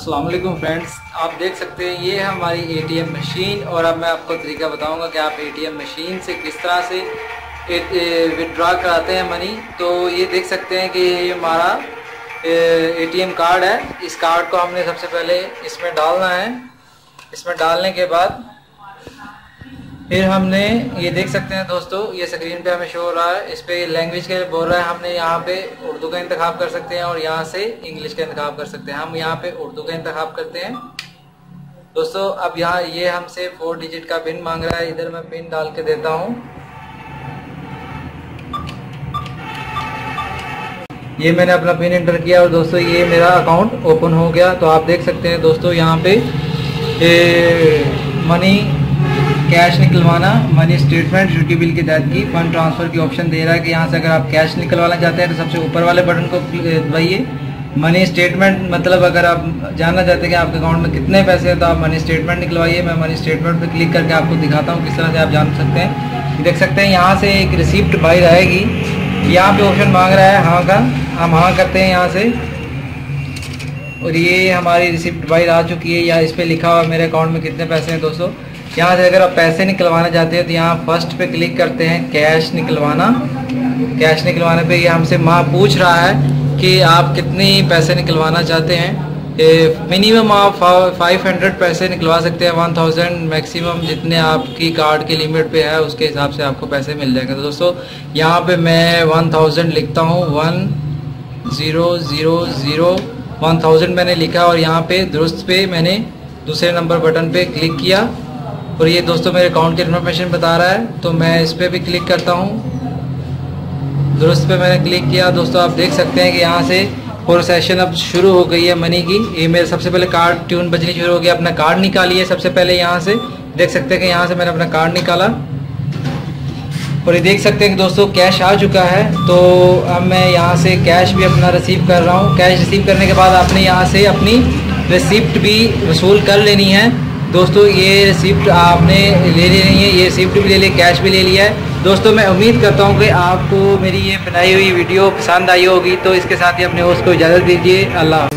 अस्सलाम वालेकुम फ्रेंड्स, आप देख सकते हैं ये है हमारी एटीएम मशीन। और अब मैं आपको तरीका बताऊंगा कि आप एटीएम मशीन से किस तरह से विड्रॉ कराते हैं मनी। तो ये देख सकते हैं कि ये हमारा एटीएम कार्ड है। इस कार्ड को हमने सबसे पहले इसमें डालना है। इसमें डालने के बाद फिर हमने ये देख सकते हैं दोस्तों, ये स्क्रीन पे हमें शो हो रहा है। इस पे लैंग्वेज के बोल रहा है, हमने यहाँ पे उर्दू का इंतखाब कर सकते हैं और यहाँ से इंग्लिश का इंतखाब कर सकते हैं। हम यहाँ पे उर्दू का इंतखाब करते हैं दोस्तों। अब यहाँ ये हमसे 4 डिजिट का पिन मांग रहा है, इधर मैं पिन डाल के देता हूँ। ये मैंने अपना पिन एंटर किया और दोस्तों ये मेरा अकाउंट ओपन हो गया। तो आप देख सकते हैं दोस्तों यहाँ पे मनी कैश निकलवाना, मनी स्टेटमेंट, ड्यूटी बिल की अदायगी की, फंड ट्रांसफर की ऑप्शन दे रहा है कि यहाँ से अगर आप कैश निकलवाना चाहते हैं तो सबसे ऊपर वाले बटन को दबाइए। मनी स्टेटमेंट मतलब अगर आप जानना चाहते हैं कि आपके अकाउंट में कितने पैसे हैं तो आप मनी स्टेटमेंट निकलवाइए। मैं मनी स्टेटमेंट पर क्लिक करके आपको दिखाता हूँ किस तरह से आप जान सकते हैं। देख सकते हैं यहाँ से एक रिसिप्ट बाहर आएगी। यहाँ पे ऑप्शन मांग रहा है हाँ का, हम हाँ करते हैं यहाँ से और ये हमारी रिसिप्ट बाहर आ चुकी है। या इस पर लिखा हुआ मेरे अकाउंट में कितने पैसे हैं दोस्तों। यहाँ से अगर आप पैसे निकलवाना चाहते हैं तो यहाँ फर्स्ट पे क्लिक करते हैं कैश निकलवाना। कैश निकलवाने पे ये हमसे पूछ रहा है कि आप कितने पैसे निकलवाना चाहते हैं। मिनिमम आप 500 पैसे निकलवा सकते हैं, 1000 मैक्सिमम जितने आपकी कार्ड की लिमिट पे है उसके हिसाब से आपको पैसे मिल जाएंगे। तो दोस्तों यहाँ पे मैं 1000 लिखता हूँ, 1000 मैंने लिखा और यहाँ पे दुरुस्त पे मैंने दूसरे नंबर बटन पे क्लिक किया और ये दोस्तों मेरे अकाउंट की इन्फॉर्मेशन बता रहा है। तो मैं इस पर भी क्लिक करता हूँ, दुरुस्त पे मैंने क्लिक किया। दोस्तों आप देख सकते हैं कि यहाँ से प्रोसेशन अब शुरू हो गई है मनी की। ये मेरे सबसे पहले कार्ड ट्यून बजनी शुरू हो गया। अपना कार्ड निकालिए सबसे पहले। यहाँ से देख सकते हैं कि यहाँ से मैंने अपना कार्ड निकाला और ये देख सकते हैं कि दोस्तों कैश आ चुका है। तो अब मैं यहाँ से कैश भी अपना रिसीव कर रहा हूँ। कैश रिसीव करने के बाद आपने यहाँ से अपनी रिसिप्ट भी वसूल कर लेनी है दोस्तों। ये रिसिप्ट आपने ले लेनी है, ये रिसिप्ट भी ले ली, कैश भी ले लिया है दोस्तों। मैं उम्मीद करता हूँ कि आपको मेरी ये बनाई हुई वीडियो पसंद आई होगी। तो इसके साथ ही अपने होस्ट को इजाज़त दीजिए। अल्लाह।